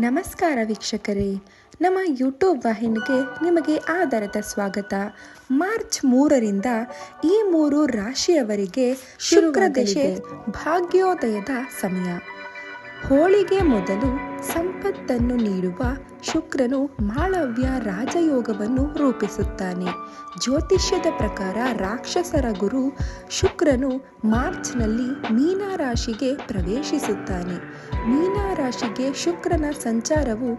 ನಮಸ್ಕಾರ ವೀಕ್ಷಕರೇ, ನಮ್ಮ ಯೂಟ್ಯೂಬ್ ವಾಹಿನಿಗೆ ನಿಮಗೆ ಆದರದ ಸ್ವಾಗತ. ಮಾರ್ಚ್ 3ರಿಂದ ಈ 3 ರಾಶಿಯವರಿಗೆ ಶುಕ್ರ ದಶೆ ಭಾಗ್ಯೋದಯದ ಸಮಯ. ಹೋಳಿಗೆ ಮೊದಲು ಸಂಪತ್ತನ್ನು ನೀಡುವ ಶುಕ್ರನು ಮಾಳವ್ಯ ರಾಜಯೋಗವನ್ನು ರೂಪಿಸುತ್ತಾನೆ. ಜ್ಯೋತಿಷ್ಯದ ಪ್ರಕಾರ ರಾಕ್ಷಸರ ಗುರು ಶುಕ್ರನು ಮಾರ್ಚ್ನಲ್ಲಿ ಮೀನ ರಾಶಿಗೆ ಪ್ರವೇಶಿಸುತ್ತಾನೆ. ಮೀನ ರಾಶಿಗೆ ಶುಕ್ರನ ಸಂಚಾರವು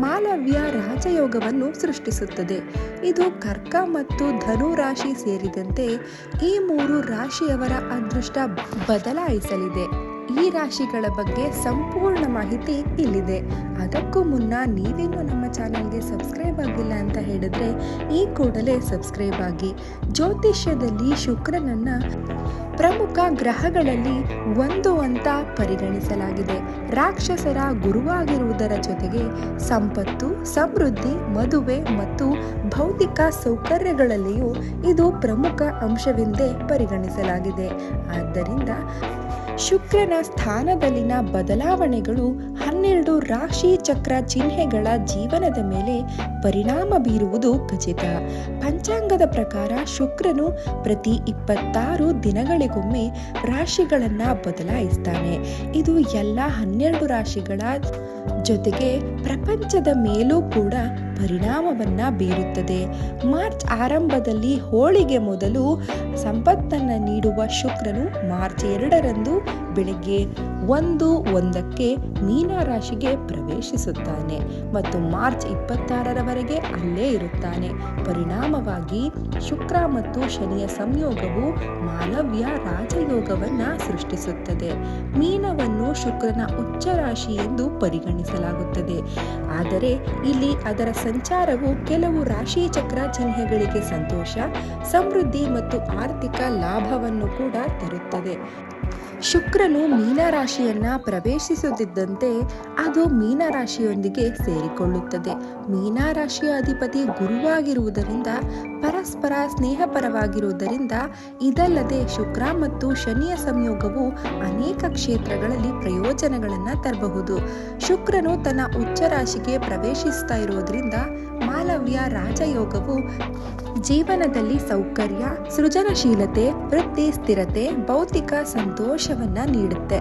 ಮಾಳವ್ಯ ರಾಜಯೋಗವನ್ನು ಸೃಷ್ಟಿಸುತ್ತದೆ. ಇದು ಕರ್ಕ ಮತ್ತು ಧನು ರಾಶಿ ಸೇರಿದಂತೆ ಈ 3 ರಾಶಿಯವರ ಅದೃಷ್ಟ ಬದಲಾಯಿಸಲಿದೆ. ಈ ರಾಶಿಗಳ ಬಗ್ಗೆ ಸಂಪೂರ್ಣ ಮಾಹಿತಿ ಇಲ್ಲಿದೆ. ಅದಕ್ಕೂ ಮುನ್ನ ನೀವಿನ್ನೂ ನಮ್ಮ ಚಾನೆಲ್ಗೆ ಸಬ್ಸ್ಕ್ರೈಬ್ ಆಗಿಲ್ಲ ಅಂತ ಹೇಳಿದ್ರೆ ಈ ಕೂಡಲೇ ಸಬ್ಸ್ಕ್ರೈಬ್ ಆಗಿ. ಜ್ಯೋತಿಷ್ಯದಲ್ಲಿ ಶುಕ್ರನನ್ನ ಪ್ರಮುಖ ಗ್ರಹಗಳಲ್ಲಿ ಒಂದು ಅಂತ ಪರಿಗಣಿಸಲಾಗಿದೆ. ರಾಕ್ಷಸರ ಗುರುವಾಗಿರುವುದರ ಜೊತೆಗೆ ಸಂಪತ್ತು, ಸಮೃದ್ಧಿ, ಮದುವೆ ಮತ್ತು ಭೌತಿಕ ಸೌಕರ್ಯಗಳಲ್ಲಿಯೂ ಇದು ಪ್ರಮುಖ ಅಂಶವೆಂದೇ ಪರಿಗಣಿಸಲಾಗಿದೆ. ಆದ್ದರಿಂದ ಶುಕ್ರನ ಸ್ಥಾನದಲ್ಲಿನ ಬದಲಾವಣೆಗಳು 12 ರಾಶಿ ಚಕ್ರ ಚಿಹ್ನೆಗಳ ಜೀವನದ ಮೇಲೆ ಪರಿಣಾಮ ಬೀರುವುದು ಖಚಿತ. ಪಂಚಾಂಗದ ಪ್ರಕಾರ ಶುಕ್ರನು ಪ್ರತಿ 26 ದಿನಗಳಿಗೊಮ್ಮೆ ರಾಶಿಗಳನ್ನ ಬದಲಾಯಿಸ್ತಾನೆ. ಇದು ಎಲ್ಲ 12 ರಾಶಿಗಳ ಜೊತೆಗೆ ಪ್ರಪಂಚದ ಮೇಲೂ ಕೂಡ ಪರಿಣಾಮವನ್ನ ಬೀರುತ್ತದೆ. ಮಾರ್ಚ್ ಆರಂಭದಲ್ಲಿ ಹೋಳಿಗೆ ಮೊದಲು ಸಂಪತ್ತನ್ನ ನೀಡುವ ಶುಕ್ರನು ಮಾರ್ಚ್ 2ರಂದು ಬೆಳಗ್ಗೆ 1:01ಕ್ಕೆ ಮೀನ ರಾಶಿಗೆ ಪ್ರವೇಶಿಸುತ್ತಾನೆ ಮತ್ತು ಮಾರ್ಚ್ 26ರವರೆಗೆ ಅಲ್ಲೇ ಇರುತ್ತಾನೆ. ಪರಿಣಾಮವಾಗಿ ಶುಕ್ರ ಮತ್ತು ಶನಿಯ ಸಂಯೋಗವು ಮಾಳವ್ಯ ರಾಜಯೋಗವನ್ನ ಸೃಷ್ಟಿಸುತ್ತದೆ. ಮೀನವನ್ನು ಶುಕ್ರನ ಉಚ್ಚ ರಾಶಿ ಎಂದು ಪರಿಗಣಿಸಲಾಗುತ್ತದೆ. ಆದರೆ ಇಲ್ಲಿ ಅದರ ಸಂಚಾರವು ಕೆಲವು ರಾಶಿ ಚಕ್ರ ಚಿಹ್ನೆಗಳಿಗೆ ಸಂತೋಷ, ಸಮೃದ್ಧಿ ಮತ್ತು ಆರ್ಥಿಕ ಲಾಭವನ್ನು ಕೂಡ ತರುತ್ತದೆ. ಶುಕ್ರನು ಮೀನ ರಾಶಿಯನ್ನ ಪ್ರವೇಶಿಸುತ್ತಿದ್ದಂತೆ ಅದು ಮೀನ ರಾಶಿಯೊಂದಿಗೆ ಸೇರಿಕೊಳ್ಳುತ್ತದೆ. ಮೀನ ರಾಶಿಯ ಅಧಿಪತಿ ಗುರುವಾಗಿರುವುದರಿಂದ ಪರಸ್ಪರ ಸ್ನೇಹಪರವಾಗಿರುವುದರಿಂದ ಇದಲ್ಲದೆ ಶುಕ್ರ ಮತ್ತು ಶನಿಯ ಸಂಯೋಗವು ಅನೇಕ ಕ್ಷೇತ್ರಗಳಲ್ಲಿ ಪ್ರಯೋಜನಗಳನ್ನು ತರಬಹುದು. ಶುಕ್ರನು ತನ್ನ ಉಚ್ಚ ರಾಶಿಗೆ ಪ್ರವೇಶಿಸ್ತಾ ಇರೋದ್ರಿಂದ ಮಾಳವ್ಯ ರಾಜಯೋಗವು ಜೀವನದಲ್ಲಿ ಸೌಕರ್ಯ, ಸೃಜನಶೀಲತೆ, ವೃತ್ತಿ ಸ್ಥಿರತೆ, ಭೌತಿಕ ಸಂತೋಷವನ್ನ ನೀಡುತ್ತೆ.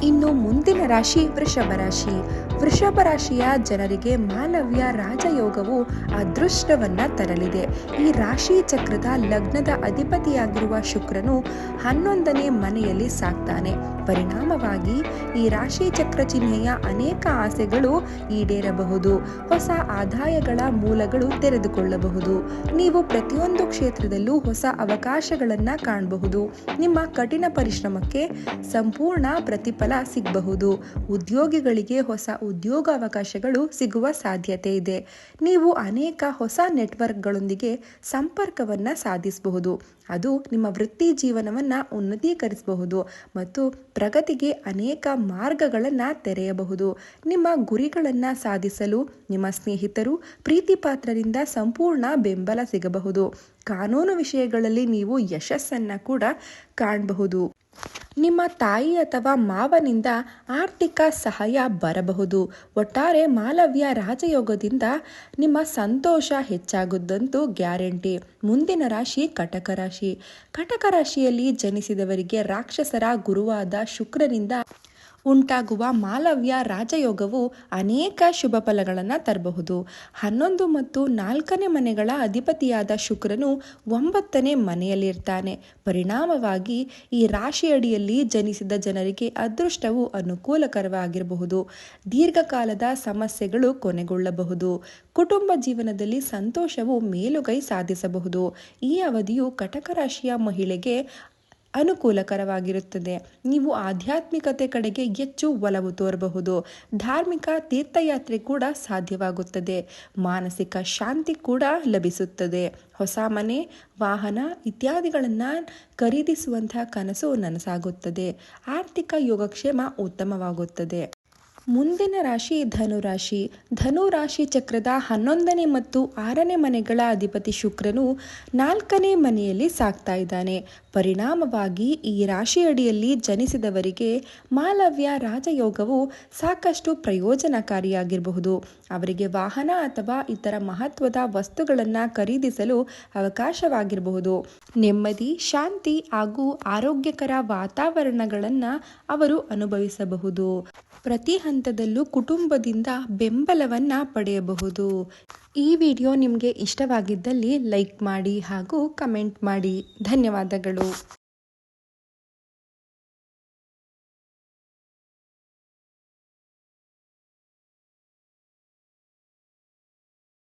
ಇನ್ನು ಮುಂದಿನ ರಾಶಿ ವೃಷಭ ರಾಶಿ. ವೃಷಭ ರಾಶಿಯ ಜನರಿಗೆ ಮಾಳವ್ಯ ರಾಜಯೋಗವು ಅದೃಷ್ಟವನ್ನ ತರಲಿದೆ. ಈ ರಾಶಿ ಚಕ್ರದ ಲಗ್ನದ ಅಧಿಪತಿಯಾಗಿರುವ ಶುಕ್ರನು 11ನೇ ಮನೆಯಲ್ಲಿ ಸಾಕ್ತಾನೆ. ಪರಿಣಾಮವಾಗಿ ಈ ರಾಶಿ ಚಕ್ರ ಚಿಹ್ನೆಯ ಅನೇಕ ಆಸೆಗಳು ಈಡೇರಬಹುದು. ಹೊಸ ಆದಾಯಗಳ ಮೂಲಗಳು ತೆರೆದುಕೊಳ್ಳಬಹುದು. ನೀವು ಪ್ರತಿಯೊಂದು ಕ್ಷೇತ್ರದಲ್ಲೂ ಹೊಸ ಅವಕಾಶಗಳನ್ನ ಕಾಣಬಹುದು. ನಿಮ್ಮ ಕಠಿಣ ಪರಿಶ್ರಮಕ್ಕೆ ಸಂಪೂರ್ಣ ಪ್ರತಿಫಲ ಸಿಗಬಹುದು. ಉದ್ಯೋಗಿಗಳಿಗೆ ಹೊಸ ಉದ್ಯೋಗಾವಕಾಶಗಳು ಸಿಗುವ ಸಾಧ್ಯತೆ ಇದೆ. ನೀವು ಅನೇಕ ಹೊಸ ನೆಟ್ವರ್ಕ್ಗಳೊಂದಿಗೆ ಸಂಪರ್ಕವನ್ನ ಸಾಧಿಸಬಹುದು. ಅದು ನಿಮ್ಮ ವೃತ್ತಿ ಜೀವನವನ್ನ ಉನ್ನತೀಕರಿಸಬಹುದು ಮತ್ತು ಪ್ರಗತಿಗೆ ಅನೇಕ ಮಾರ್ಗಗಳನ್ನು ತೆರೆಯಬಹುದು. ನಿಮ್ಮ ಗುರಿಗಳನ್ನು ಸಾಧಿಸಲು ನಿಮ್ಮ ಸ್ನೇಹಿತರು, ಪ್ರೀತಿ ಪಾತ್ರರಿಂದ ಸಂಪೂರ್ಣ ಬೆಂಬಲ ಸಿಗಬಹುದು. ಕಾನೂನು ವಿಷಯಗಳಲ್ಲಿ ನೀವು ಯಶಸ್ಸನ್ನು ಕೂಡ ಕಾಣಬಹುದು. ನಿಮ್ಮ ತಾಯಿ ಅಥವಾ ಮಾವನಿಂದ ಆರ್ಥಿಕ ಸಹಾಯ ಬರಬಹುದು. ಒಟ್ಟಾರೆ ಮಾಳವ್ಯ ರಾಜಯೋಗದಿಂದ ನಿಮ್ಮ ಸಂತೋಷ ಹೆಚ್ಚಾಗುವುದಂತೂ ಗ್ಯಾರಂಟಿ. ಮುಂದಿನ ರಾಶಿ ಕಟಕ ರಾಶಿ. ಕಟಕ ರಾಶಿಯಲ್ಲಿ ಜನಿಸಿದವರಿಗೆ ರಾಕ್ಷಸರ ಗುರುವಾದ ಶುಕ್ರನಿಂದ ಉಂಟಾಗುವ ಮಾಳವ್ಯ ರಾಜಯೋಗವು ಅನೇಕ ಶುಭ ಫಲಗಳನ್ನು ತರಬಹುದು. 11 ಮತ್ತು 4ನೇ ಮನೆಗಳ ಅಧಿಪತಿಯಾದ ಶುಕ್ರನು 9ನೇ ಮನೆಯಲ್ಲಿರ್ತಾನೆ. ಪರಿಣಾಮವಾಗಿ ಈ ರಾಶಿಯಡಿಯಲ್ಲಿ ಜನಿಸಿದ ಜನರಿಗೆ ಅದೃಷ್ಟವು ಅನುಕೂಲಕರವಾಗಿರಬಹುದು. ದೀರ್ಘಕಾಲದ ಸಮಸ್ಯೆಗಳು ಕೊನೆಗೊಳ್ಳಬಹುದು. ಕುಟುಂಬ ಜೀವನದಲ್ಲಿ ಸಂತೋಷವು ಮೇಲುಗೈ ಸಾಧಿಸಬಹುದು. ಈ ಅವಧಿಯು ಕಟಕ ರಾಶಿಯ ಮಹಿಳೆಗೆ ಅನುಕೂಲಕರವಾಗಿರುತ್ತದೆ. ನೀವು ಆಧ್ಯಾತ್ಮಿಕತೆ ಕಡೆಗೆ ಹೆಚ್ಚು ಒಲವು ತೋರಬಹುದು. ಧಾರ್ಮಿಕ ತೀರ್ಥಯಾತ್ರೆ ಕೂಡ ಸಾಧ್ಯವಾಗುತ್ತದೆ. ಮಾನಸಿಕ ಶಾಂತಿ ಕೂಡ ಲಭಿಸುತ್ತದೆ. ಹೊಸ ಮನೆ, ವಾಹನ ಇತ್ಯಾದಿಗಳನ್ನು ಖರೀದಿಸುವಂತಹ ಕನಸು ನನಸಾಗುತ್ತದೆ. ಆರ್ಥಿಕ ಯೋಗಕ್ಷೇಮ ಉತ್ತಮವಾಗುತ್ತದೆ. ಮುಂದಿನ ರಾಶಿ ಧನುರಾಶಿ. ಧನುರಾಶಿ ಚಕ್ರದ 11ನೇ ಮತ್ತು 6ನೇ ಮನೆಗಳ ಅಧಿಪತಿ ಶುಕ್ರನು 4ನೇ ಮನೆಯಲ್ಲಿ ಸಾಗ್ತಾ ಇದ್ದಾನೆ. ಪರಿಣಾಮವಾಗಿ ಈ ರಾಶಿಯಡಿಯಲ್ಲಿ ಜನಿಸಿದವರಿಗೆ ಮಾಲವ್ಯ ರಾಜಯೋಗವು ಸಾಕಷ್ಟು ಪ್ರಯೋಜನಕಾರಿಯಾಗಿರಬಹುದು. ಅವರಿಗೆ ವಾಹನ ಅಥವಾ ಇತರ ಮಹತ್ವದ ವಸ್ತುಗಳನ್ನು ಖರೀದಿಸಲು ಅವಕಾಶವಾಗಿರಬಹುದು. ನೆಮ್ಮದಿ, ಶಾಂತಿ ಹಾಗೂ ಆರೋಗ್ಯಕರ ವಾತಾವರಣಗಳನ್ನು ಅವರು ಅನುಭವಿಸಬಹುದು. ಪ್ರತಿ ಹಂತದಲ್ಲೂ ಕುಟುಂಬದಿಂದ ಬೆಂಬಲವನ್ನು ಪಡೆಯಬಹುದು. ಈ ವಿಡಿಯೋ ನಿಮಗೆ ಇಷ್ಟವಾಗಿದ್ದಲ್ಲಿ ಲೈಕ್ ಮಾಡಿ ಹಾಗೂ ಕಮೆಂಟ್ ಮಾಡಿ. ಧನ್ಯವಾದಗಳು.